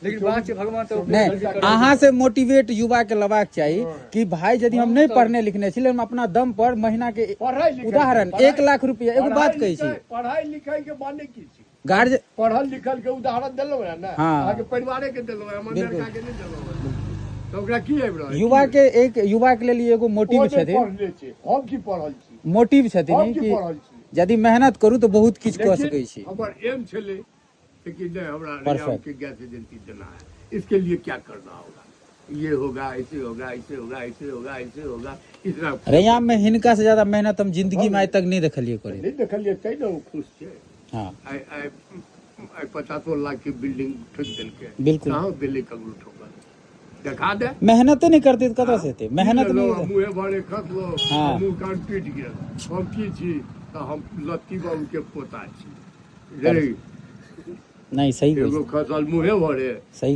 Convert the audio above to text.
लेकिन बात छै भगवान तो नहीं अहाँ से मोटिवेट युवा के लेबाक चाहिए कि भाई यदि हम नहीं पढ़ने लिखने छी हम अपना दम पर महीना के उदाहरण 1 लाख रुपया एगो बात कहै छी पढ़ाई लिखाई के माने की छी गार्जियन पढ़ल लिखल के उदाहरण देलौ है ना हाँ। आगे परिवारे के देलौ है हमर लड़का के नहीं देलौ तो ओकरा की आबि रहल युवा के एक युवा के लिए एगो मोटिव छथिन पढ़ले छी हम की पढ़ल छी मोटिव छथिन हम की कि पढ़ल छी यदि मेहनत करू तो बहुत किछ कऽ सकै छी हमर एम छले कि नहीं हमरा Perfect. रियाम के गैस एजेंसी देना है इसके लिए क्या करना होगा ये होगा ऐसे होगा ऐसे होगा ऐसे होगा ऐसे होगा इतना रैयाम में हिनका से ज्यादा मेहनत हम जिंदगी में आज तक नहीं देखलिए करे नहीं देखलिए तै न खुश छै हाँ आई 50 लाख की बिल्डिंग ठोक देलकै बिल्कुल। कहाँ दिल्ली कगलू ठोकल देखा दे मेहनते नहीं करते तो कतऽ से हेतै मेहनत नहीं मुँहे भरे खसलो हाँ। मुँह कान पीट गेल हम की छी तऽ हम लत्ती बाबू के पोता छी रे नहीं सही एगो खसल मुँहे भरे सही